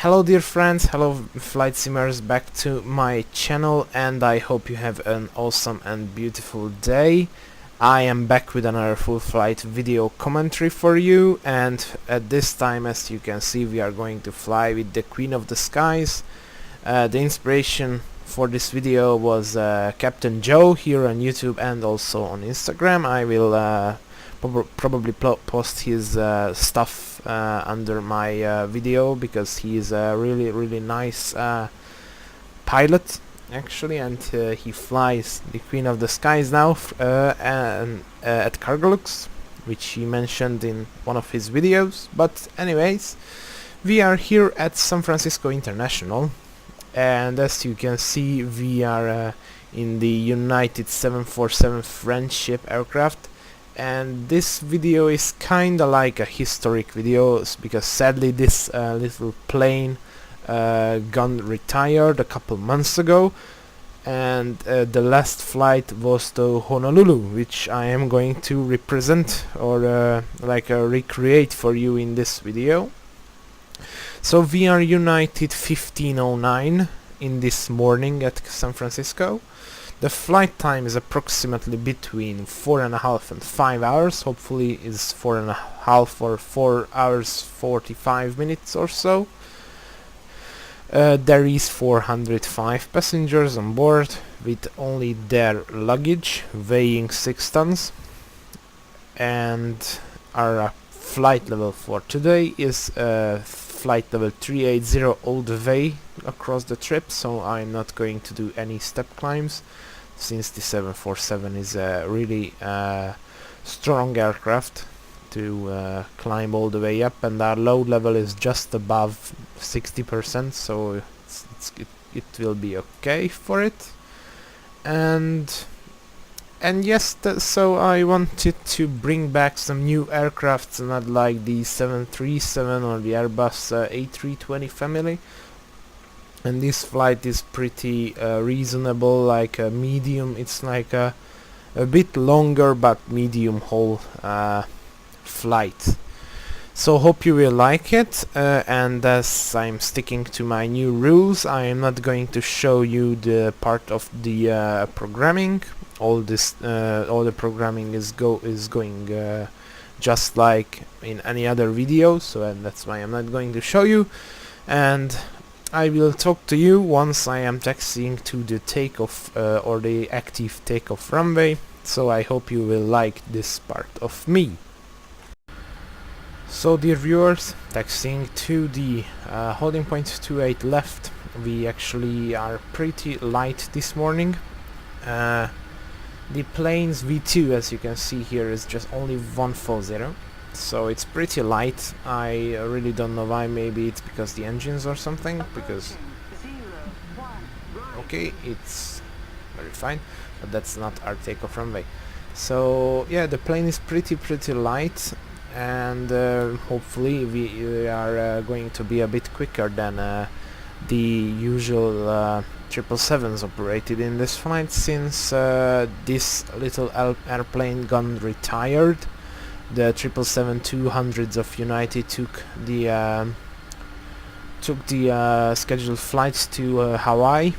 Hello dear friends, hello flight simmers, back to my channel, and I hope you have an awesome and beautiful day. I am back with another full flight video commentary for you, and at this time, as you can see, we are going to fly with the Queen of the Skies. The inspiration for this video was Captain Joe here on YouTube and also on Instagram. I will probably post his stuff under my video, because he is a really nice pilot actually, and he flies the Queen of the Skies now at Cargolux, which he mentioned in one of his videos. But anyways, we are here at San Francisco International, and as you can see, we are in the United 747 Friendship aircraft. And this video is kinda like a historic video, because sadly this little plane got retired a couple months ago, and the last flight was to Honolulu, which I am going to represent or recreate for you in this video. So we are United 1509 in this morning at San Francisco. The flight time is approximately between 4.5 and 5 hours. Hopefully is 4.5 or 4 hours 45 minutes or so. There is 405 passengers on board, with only their luggage weighing 6 tons. And our flight level for today is flight level 380 all the way across the trip, so I'm not going to do any step climbs, since the 747 is a really strong aircraft to climb all the way up, and our load level is just above 60%, so it will be okay for it. And yes, so I wanted to bring back some new aircrafts, not like the 737 or the Airbus A320 family. And this flight is pretty reasonable, like a medium. It's like a bit longer but medium haul flight. So hope you will like it, and as I'm sticking to my new rules, I am not going to show you the part of the programming. All the programming is going just like in any other video, so that's why I'm not going to show you. And I will talk to you once I am taxiing to the takeoff or the active takeoff runway, so I hope you will like this part of me. So dear viewers, taxiing to the holding point 28 left. We actually are pretty light this morning. The plane's V2, as you can see here, is just only 140. So it's pretty light. I really don't know why. Maybe it's because the engines or something, because okay, it's very fine, but that's not our takeoff runway. So yeah, the plane is pretty light, and hopefully we are going to be a bit quicker than the usual 777s operated in this flight, since this little airplane got retired. The 777-200s of United took the scheduled flights to Hawaii.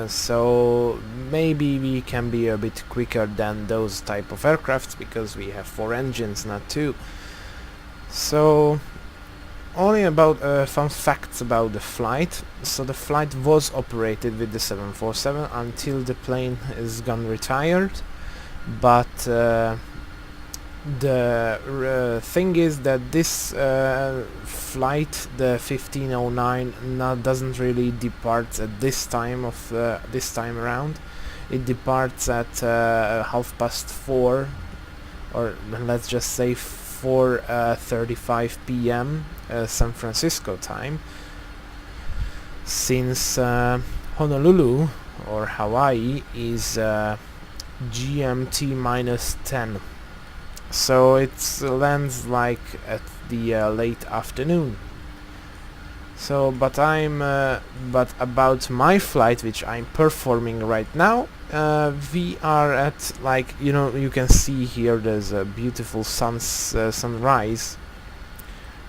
So maybe we can be a bit quicker than those type of aircrafts, because we have 4 engines, not 2. So only about fun facts about the flight. So the flight was operated with the 747 until the plane is gone retired, but the thing is that this flight, the 1509, doesn't really depart at this time of this time around. It departs at 4:30, or let's just say 4:35 p.m. San Francisco time, since Honolulu or Hawaii is GMT -10. So it lands like at the late afternoon. So, but about my flight, which I'm performing right now, we are at, like, you can see here there's a beautiful sunrise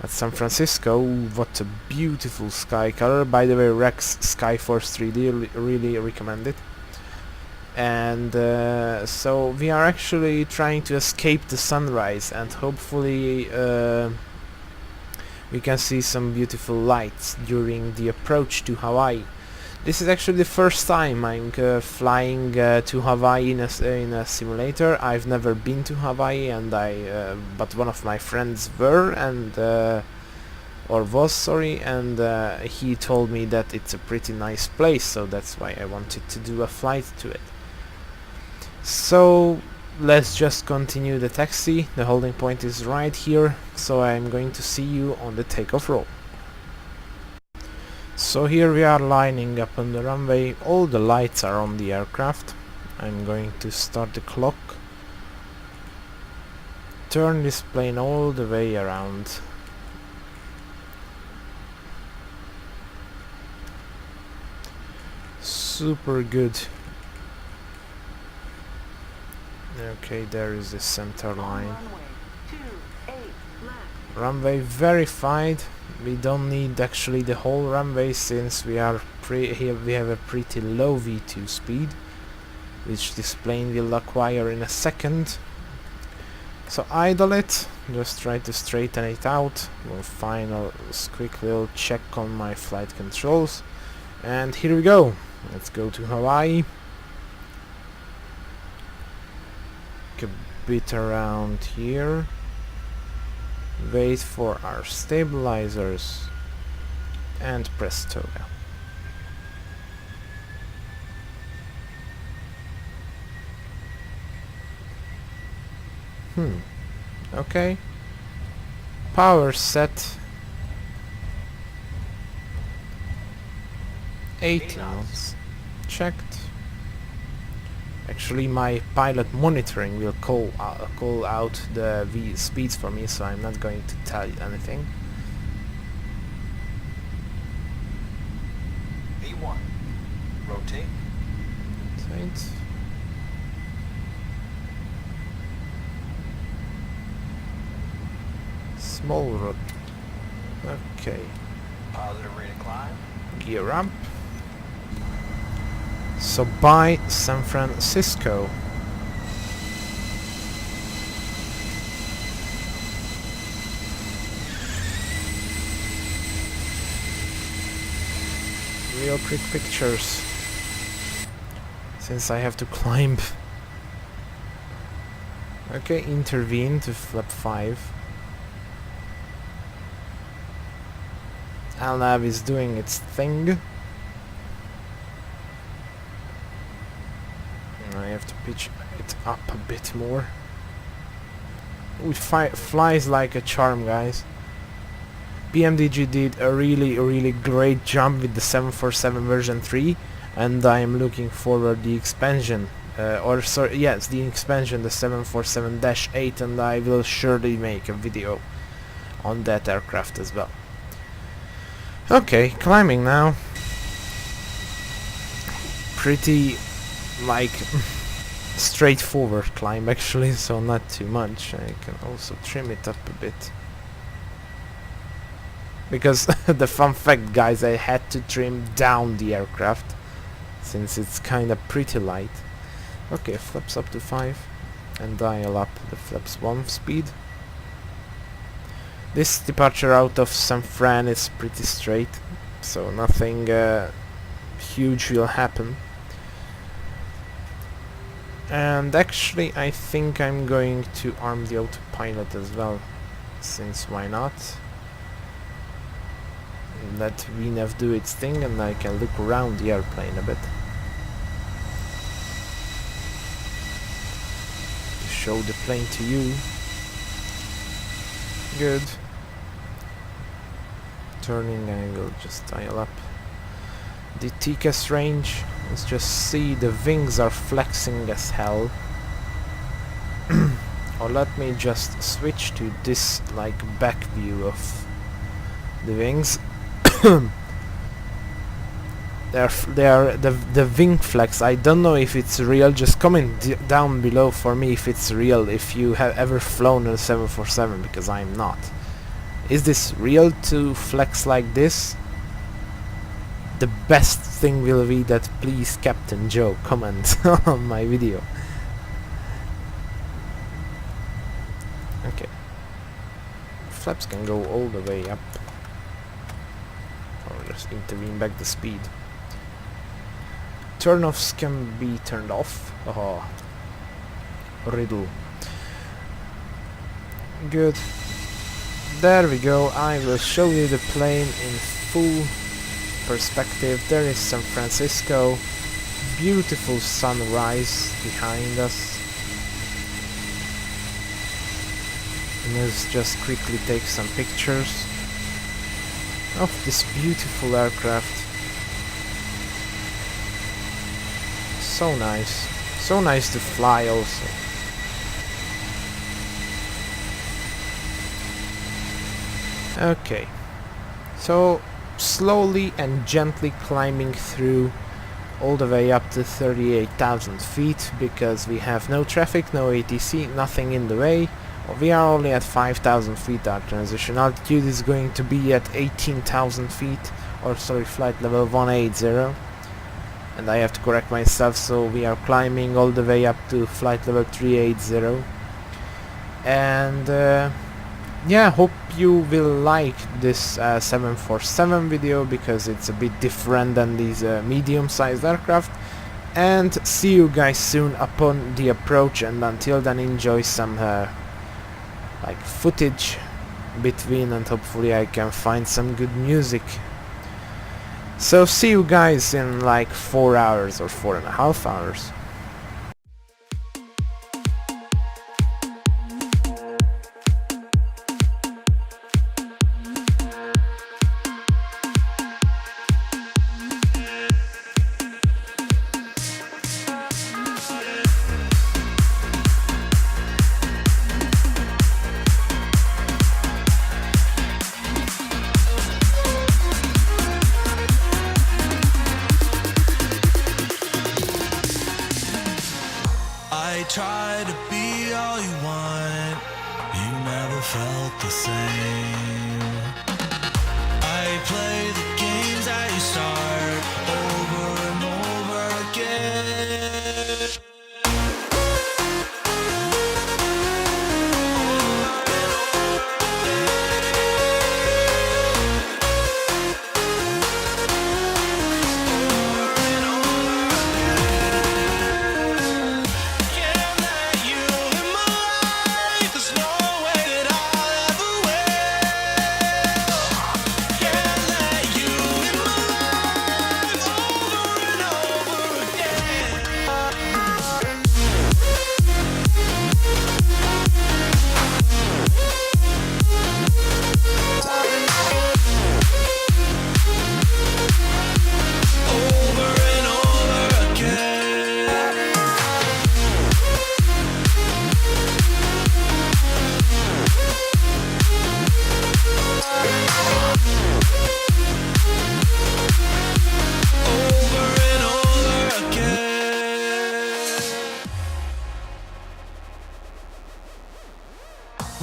at San Francisco. What a beautiful sky color. By the way, Rex Skyforce 3D, really recommend it. And so we are actually trying to escape the sunrise, and hopefully we can see some beautiful lights during the approach to Hawaii. This is actually the first time I'm flying to Hawaii in a simulator. I've never been to Hawaii, and but one of my friends were, and he told me that it's a pretty nice place, so that's why I wanted to do a flight to it. So let's just continue the taxi. The holding point is right here, so I'm going to see you on the takeoff roll. So here we are lining up on the runway. All the lights are on the aircraft. I'm going to start the clock. Turn this plane all the way around. Super good. Okay, there is the center line. Runway verified. We don't need actually the whole runway, since we have a pretty low V2 speed, which this plane will acquire in a second. So idle it, just try to straighten it out. We'll final quick little check on my flight controls, and here we go. Let's go to Hawaii. A bit around here. Wait for our stabilizers, and press toga. Okay. Power set. 80 knots. Checked. Actually, my pilot monitoring will call out the V speeds for me, so I'm not going to tell you anything. V1. Rotate. Rotate. Small rot. Okay. Positive rate of climb. Gear up. So by San Francisco. Real quick pictures, since I have to climb. Okay, intervene to flap 5. LNAV is doing its thing. I have to pitch it up a bit more. It flies like a charm, guys. PMDG did a really great job with the 747 version 3, and I am looking forward the expansion. The expansion, the 747-8, and I will surely make a video on that aircraft as well. Okay, climbing now. Pretty like straightforward climb actually, so not too much. I can also trim it up a bit, because the fun fact, guys, I had to trim down the aircraft since it's kinda pretty light. Okay, flaps up to 5 and dial up the flaps 1 speed. This departure out of San Fran is pretty straight, so nothing huge will happen. And actually I think I'm going to arm the autopilot as well, since why not? Let VNAV do its thing and I can look around the airplane a bit. To show the plane to you. Good. Turning, I will just dial up the TCAS range. Let's just see, the wings are flexing as hell. Or let me just switch to this like back view of the wings. The wing flex, I don't know if it's real. Just comment down below for me if it's real, if you have ever flown a 747, because I'm not. Is this real to flex like this? The best thing will be that please Captain Joe comment on my video. Okay. Flaps can go all the way up. Or just intervene back the speed. Turn-offs can be turned off. Oh. Riddle. Good. There we go. I will show you the plane in full perspective. There is San Francisco. Beautiful sunrise behind us. Let's just quickly take some pictures of this beautiful aircraft. So nice. So nice to fly also. Okay. So slowly and gently climbing through all the way up to 38,000 feet because we have no traffic, no ATC, nothing in the way. We are only at 5,000 feet. Our transition altitude is going to be at 18,000 feet, or sorry, flight level 180. And I have to correct myself, so we are climbing all the way up to flight level 380. And yeah, hope you will like this 747 video because it's a bit different than these medium-sized aircraft. And see you guys soon upon the approach, and until then enjoy some like footage between, and hopefully I can find some good music. So see you guys in like 4 hours or 4.5 hours. I try to be all you want, you never felt the same. I play the games that you start over and over again.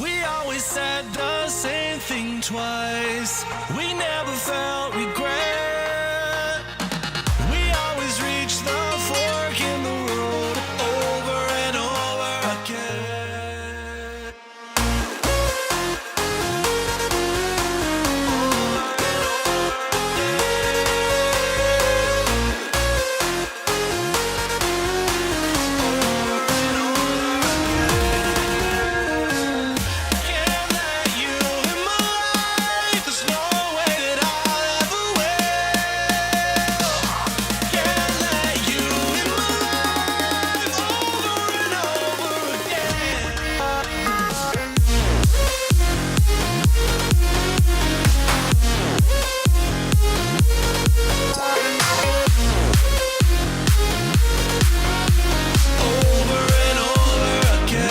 We always said the same thing twice. We never felt regret. We always reached the fork in the road over and over again. Can't let you in my life. There's no way that I'll ever will. Can't let you in my life over and over again. Over and over again.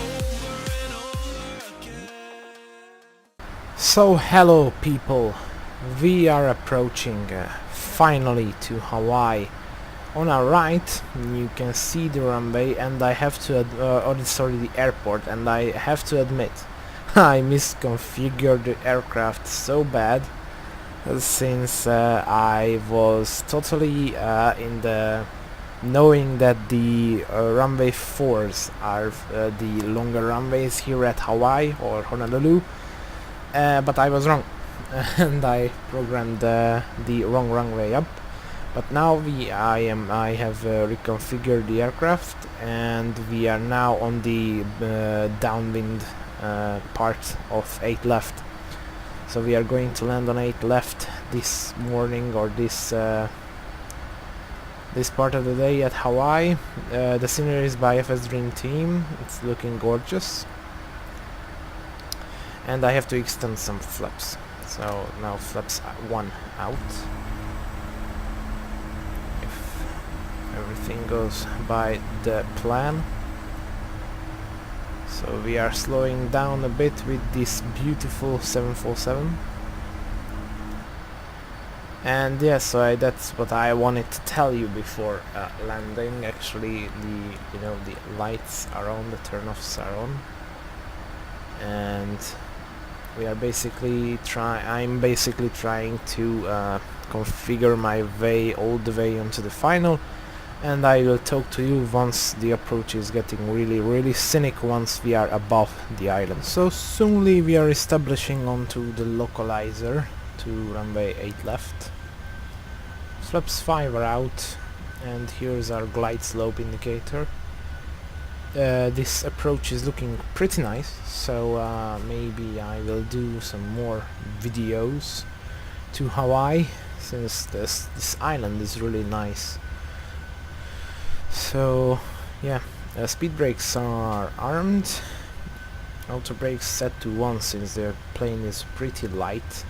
Over and over again. So hello people, we are approaching finally to Hawaii. On our right you can see the runway, and I have to the airport, and I have to admit I misconfigured the aircraft so bad, since I was totally in the knowing that the runway 4s are the longer runways here at Hawaii or Honolulu, but I was wrong and I programmed the wrong runway up. But now I have reconfigured the aircraft, and we are now on the downwind part of 8 left. So we are going to land on 8 left this morning, or this part of the day at Hawaii. The scenery is by Fsdreamteam. It's looking gorgeous, and I have to extend some flaps. So now flaps 1 out. Everything goes by the plan. So we are slowing down a bit with this beautiful 747. And yeah, so that's what I wanted to tell you before landing. Actually, the lights are on, the turn-offs are on, and we are basically I'm basically trying to configure my way all the way onto the final. And I will talk to you once the approach is getting really scenic, once we are above the island. So soonly we are establishing onto the localizer to runway 8 left. Flaps 5 are out, and here's our glide slope indicator. This approach is looking pretty nice, so maybe I will do some more videos to Hawaii, since this island is really nice. So yeah, speed brakes are armed, auto brakes set to 1 since the plane is pretty light.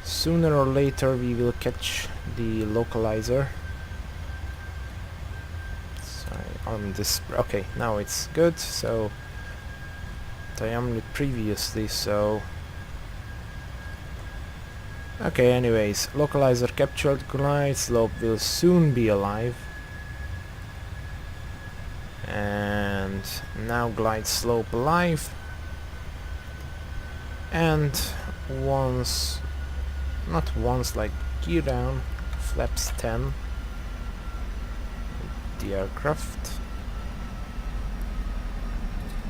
Sooner or later we will catch the localizer. So I armed this, okay, now it's good. So I armed it previously, so okay, anyways, localizer captured, glide slope will soon be alive. And now glide slope alive, and like gear down, flaps 10, the aircraft,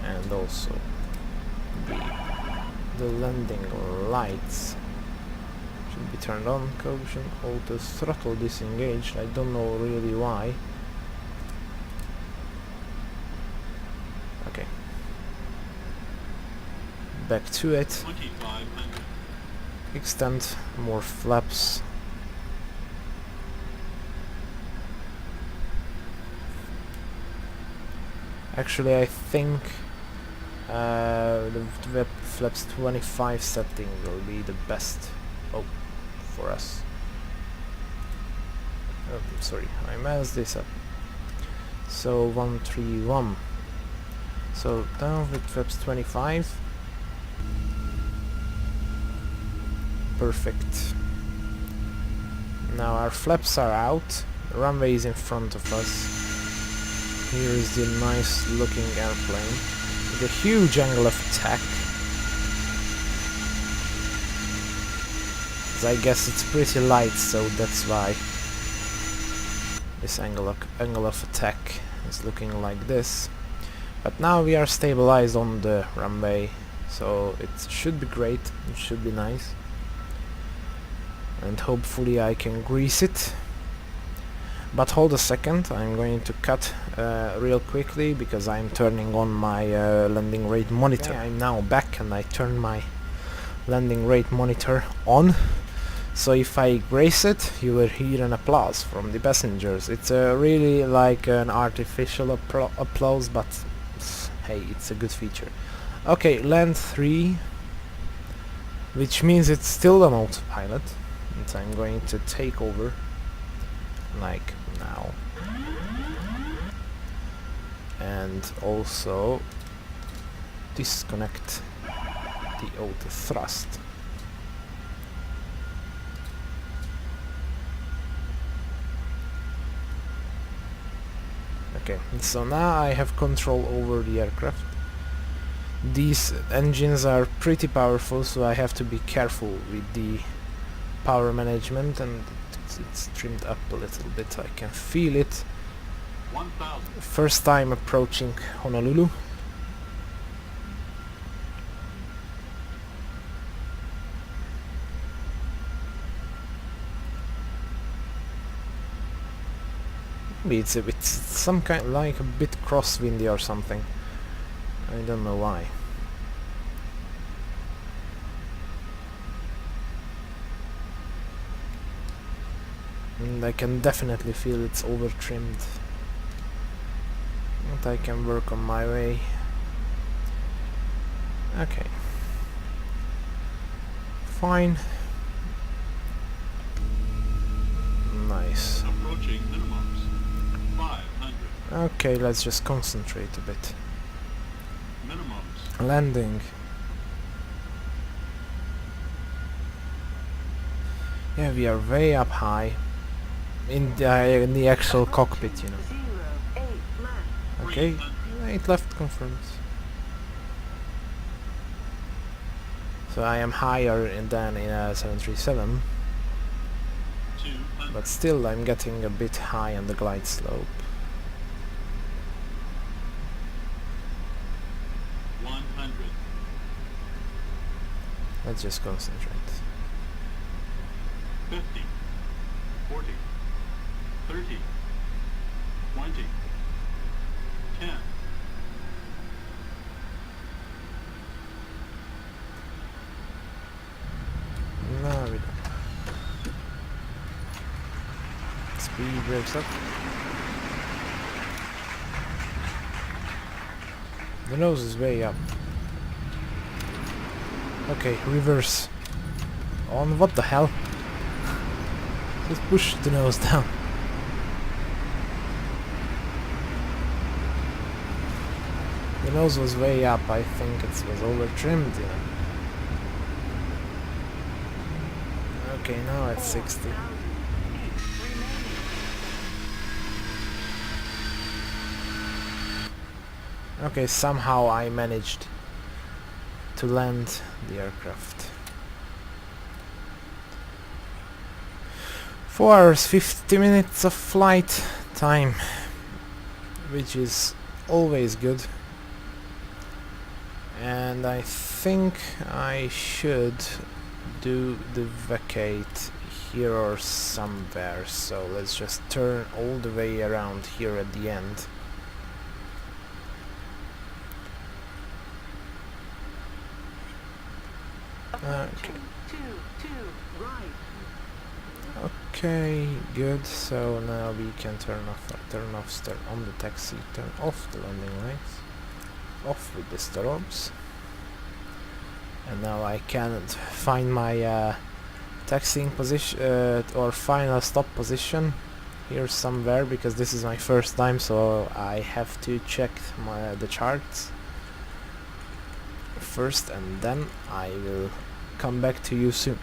and also the landing lights should be turned on. Caution, auto throttle disengaged. I don't know really why. Okay, back to it. Extend more flaps. Actually, I think the flaps 25 setting will be the best for us. Oh, sorry, I messed this up. So 131. So down with flaps 25. Perfect. Now our flaps are out. The runway is in front of us. Here is the nice looking airplane with a huge angle of attack. I guess it's pretty light, so that's why this angle of attack is looking like this. But now we are stabilized on the runway, so it should be great, it should be nice. And hopefully I can grease it. But hold a second, I'm going to cut real quickly because I'm turning on my landing rate monitor. Okay, I'm now back and I turn my landing rate monitor on. So if I grace it, you will hear an applause from the passengers. It's really like an artificial applause, but hey, it's a good feature. Okay, land 3, which means it's still an autopilot, and I'm going to take over, like now, and also disconnect the auto thrust. Okay, so now I have control over the aircraft. These engines are pretty powerful, so I have to be careful with the power management, and it's trimmed up a little bit. I can feel it. 1,000. First time approaching Honolulu. Maybe it's some kind, like a bit crosswindy or something. I don't know why. And I can definitely feel it's over trimmed. But I can work on my way. Okay. Fine. Nice. Approaching minimums. 500. Okay, let's just concentrate a bit. Minimums. Landing. Yeah, we are way up high in the actual cockpit, you know. Okay, 8 left confirmed. So I am higher than in a 737, 200. but still I'm getting a bit high on the glide slope. 100. Let's just concentrate. 50. 40. 30. 20. 10. No, we don't. Speed breaks up. The nose is way up. Okay, reverse. On what the hell? Just push the nose down. The nose was way up, I think it was over trimmed, you know. Okay, now it's 60. Okay, somehow I managed to land the aircraft. 4 hours 50 minutes of flight time, which is always good. And I think I should do the vacate here or somewhere, so let's just turn all the way around here at the end. Okay, good. So now we can turn on the taxi, turn off the landing lights, off with the strobes, and now I can find my taxiing position or final stop position here somewhere, because this is my first time, so I have to check the charts first, and then I will come back to you soon.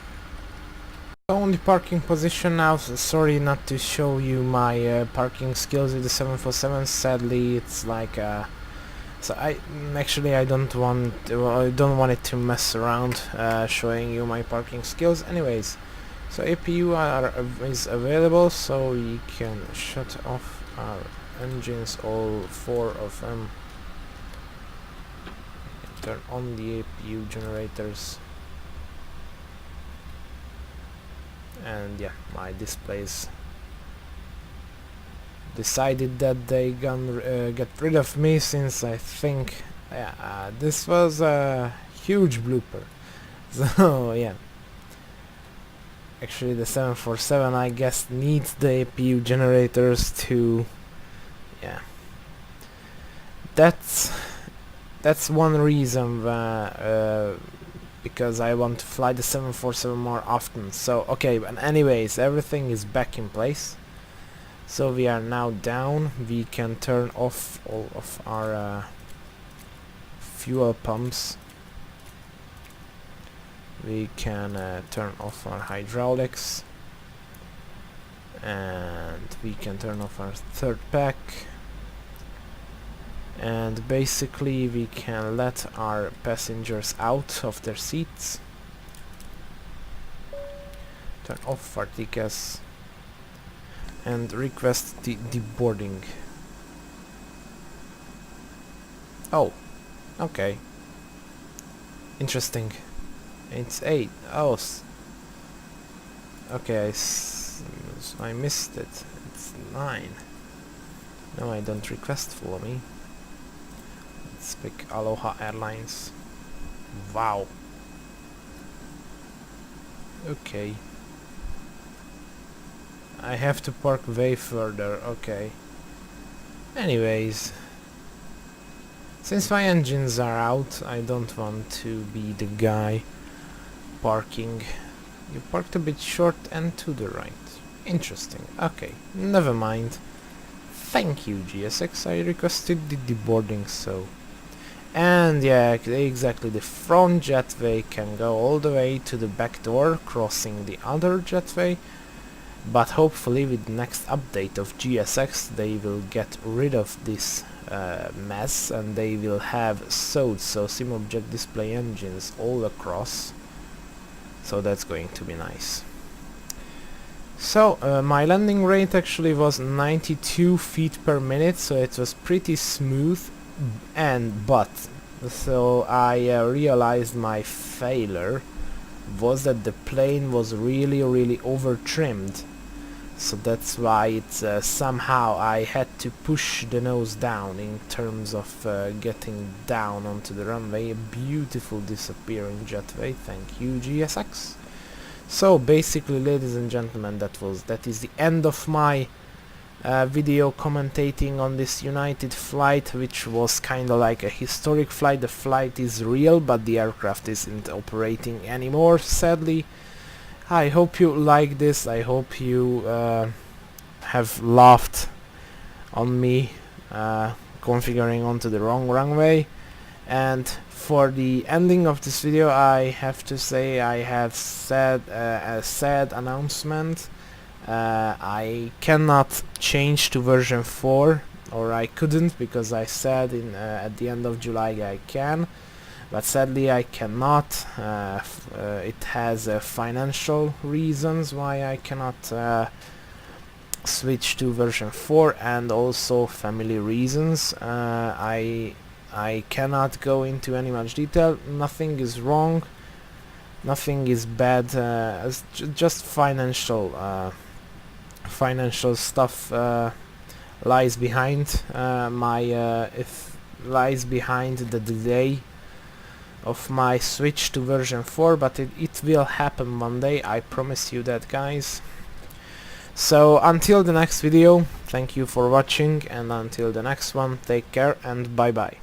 On the parking position now. Sorry not to show you my parking skills with the 747. Sadly, it's like so I don't want it to mess around showing you my parking skills. Anyways, so APU is available, so we can shut off our engines, all 4 of them. Turn on the APU generators. And yeah, my displays decided that they gonna get rid of me, since I think this was a huge blooper. So yeah, actually the 747, I guess, needs the APU generators to, yeah, that's one reason because I want to fly the 747 more often. So okay, but anyways, everything is back in place. So we are now down. We can turn off all of our fuel pumps. We can turn off our hydraulics, and we can turn off our third pack. and basically we can let our passengers out of their seats, turn off our tickets, and request the deboarding. Oh, okay. Interesting. It's 8. Oh, okay, I missed it. It's 9. No, I don't request follow me. Let's pick Aloha Airlines. Wow. Okay. I have to park way further, okay. Anyways, since my engines are out, I don't want to be the guy parking. You parked a bit short and to the right. Interesting. Okay, never mind. Thank you, GSX. I requested the deboarding, so... And yeah, exactly, the front jetway can go all the way to the back door, crossing the other jetway. But hopefully with the next update of GSX they will get rid of this mess, and they will have SODs, so sim object display engines, all across. So that's going to be nice. So my landing rate actually was 92 feet per minute, so it was pretty smooth, so I realized my failure was that the plane was really over trimmed. So that's why it's somehow I had to push the nose down in terms of getting down onto the runway. A beautiful disappearing jetway, thank you GSX. So basically, ladies and gentlemen, that is the end of my video commentating on this United flight, which was kinda like a historic flight. The flight is real, but the aircraft isn't operating anymore, sadly. I hope you like this. I hope you have laughed on me configuring onto the wrong runway. And for the ending of this video, I have to say I have said a sad announcement. I cannot change to version 4, or I couldn't, because I said at the end of July I can. But sadly I cannot. It has financial reasons why I cannot switch to version 4, and also family reasons. I cannot go into any much detail. Nothing is wrong, nothing is bad, just financial stuff lies behind lies behind the delay of my switch to version 4, but it will happen one day, I promise you that, guys. So until the next video, thank you for watching, and until the next one, take care and bye bye.